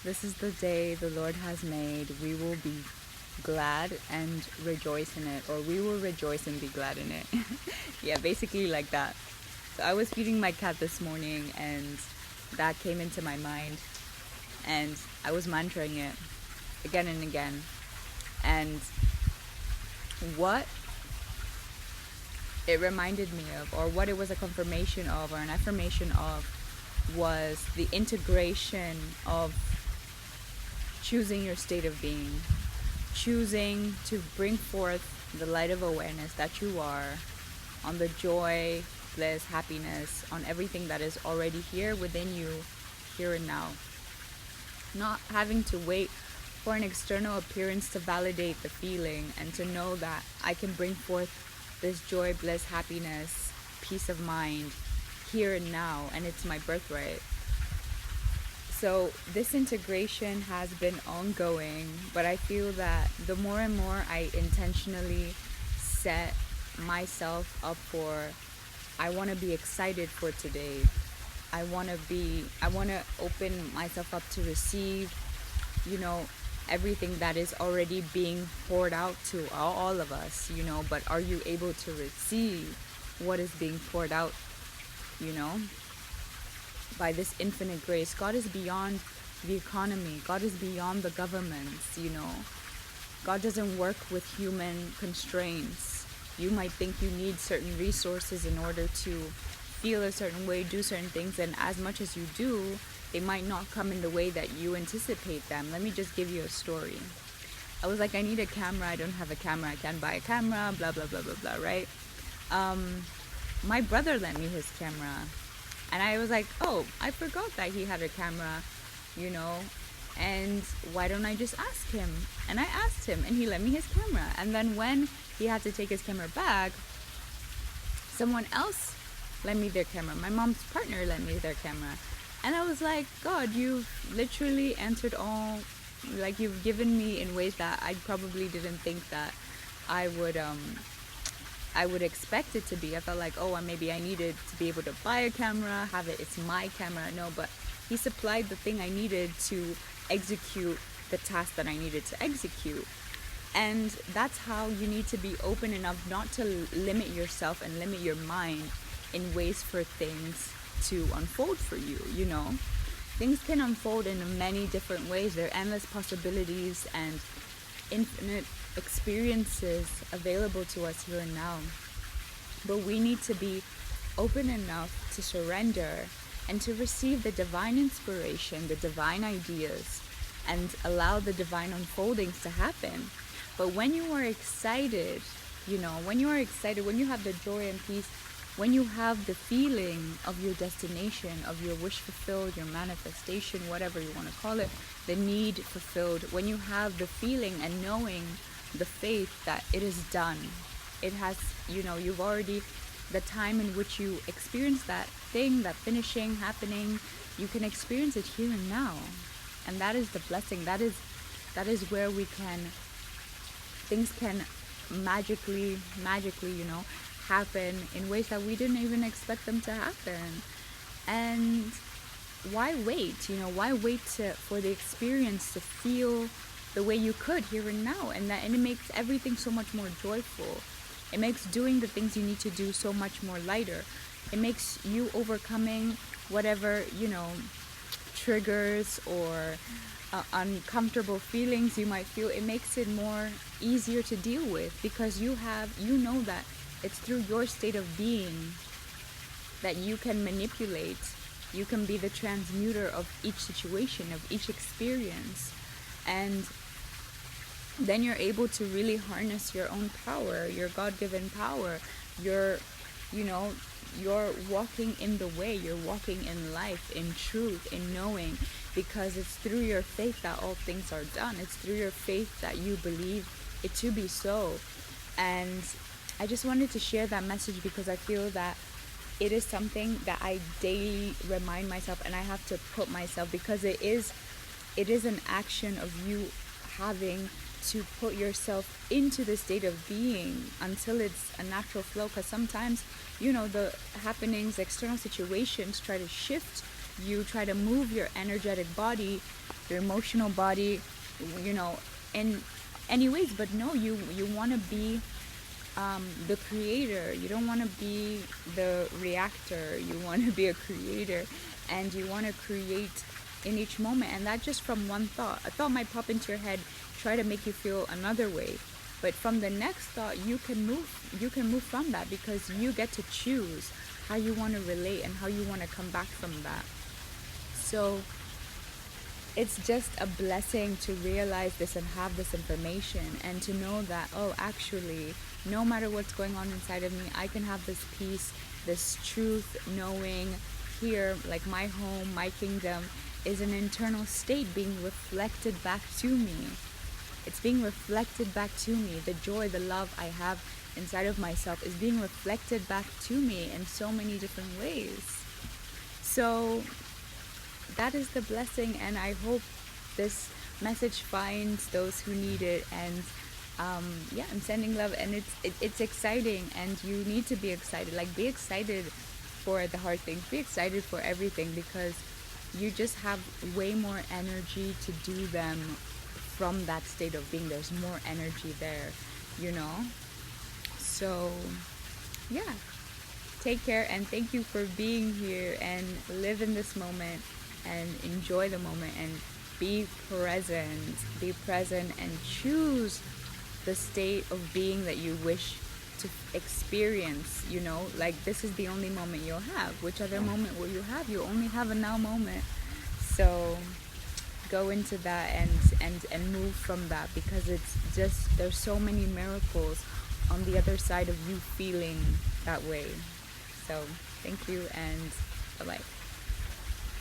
This is the day the Lord has made. We will be glad and rejoice in it, or we will rejoice and be glad in it. Yeah, basically like that. So I was feeding my cat this morning, and that came into my mind, and I was mantraing it again and again. And what it reminded me of, or what it was a confirmation of, or an affirmation of, was the integration of choosing your state of being, choosing to bring forth the light of awareness that you are, on the joy, bliss, happiness, on everything that is already here within you, here and now. Not having to wait for an external appearance to validate the feeling, and to know that I can bring forth this joy, bliss, happiness, peace of mind here and now, and it's my birthright. So this integration has been ongoing, but I feel that the more and more I intentionally set myself up for, I want to be excited for today. I want to open myself up to receive, everything that is already being poured out to all of us, but are you able to receive what is being poured out, by this infinite grace? God is beyond the economy. God is beyond the governments, God doesn't work with human constraints. You might think you need certain resources in order to feel a certain way, do certain things, and as much as you do, they might not come in the way that you anticipate them. Let me just give you a story. I was like, I need a camera. I don't have a camera. I can't buy a camera, blah, blah, blah, blah, blah, right? My brother lent me his camera. And I was like, oh, I forgot that he had a camera, and why don't I just ask him? And I asked him, and he lent me his camera. And then when he had to take his camera back, someone else lent me their camera. My mom's partner lent me their camera. And I was like, God, you've literally answered all, like, you've given me in ways that I probably didn't think that I would expect it to be. I felt like, maybe I needed to be able to buy a camera, have it, it's my camera. No, but he supplied the thing I needed to execute the task that I needed to execute. And that's how you need to be open enough not to limit yourself and limit your mind in ways for things to unfold for you, Things can unfold in many different ways. There are endless possibilities and infinite experiences available to us here and now. But we need to be open enough to surrender and to receive the divine inspiration, the divine ideas, and allow the divine unfoldings to happen. But when you are excited, when you have the joy and peace, when you have the feeling of your destination, of your wish fulfilled, your manifestation, whatever you want to call it, the need fulfilled, when you have the feeling and knowing, the faith that it is done, it has, you've already, the time in which you experience that thing, that finishing happening, you can experience it here and now. And that is the blessing. That is where things can magically, happen in ways that we didn't even expect them to happen. And why wait? Why wait for the experience to feel the way you could here and now? And it makes everything so much more joyful. It makes doing the things you need to do so much more lighter. It makes you overcoming whatever, triggers or uncomfortable feelings you might feel. It makes it more easier to deal with, because you know that it's through your state of being that you can manipulate. You can be the transmuter of each situation, of each experience. And then you're able to really harness your own power, your God-given power. You're walking in the way. You're walking in life, in truth, in knowing, because it's through your faith that all things are done. It's through your faith that you believe it to be so. And I just wanted to share that message, because I feel that it is something that I daily remind myself, and I have to put myself, because it is an action of you having to put yourself into the state of being until it's a natural flow. Because sometimes, the happenings, external situations try to shift you, try to move your energetic body your emotional body, you know, in anyways. But no, you want to be the creator. You don't want to be the reactor. You want to be a creator, and you want to create in each moment. And that just from one thought. A thought might pop into your head, try to make you feel another way, but from the next thought, you can move from that, because you get to choose how you want to relate and how you want to come back from that. So it's just a blessing to realize this and have this information, and to know that, oh, actually, no matter what's going on inside of me, I can have this peace, this truth, knowing here, like my home, my kingdom, is an internal state being reflected back to me. It's being reflected back to me. The joy, the love I have inside of myself is being reflected back to me in so many different ways. So that is the blessing, and I hope this message finds those who need it. And yeah, I'm sending love, and it's exciting, and you need to be excited. Like, be excited for the hard things, be excited for everything, because you just have way more energy to do them from that state of being. There's more energy there, you know. So yeah, take care, and thank you for being here, and live in this moment and enjoy the moment, and be present and choose the state of being that you wish to experience, you know. Like, this is the only moment you'll have. Which other moment will you have? You only have a now moment. So go into that and move from that, because it's just, there's so many miracles on the other side of you feeling that way. So thank you, and bye-bye.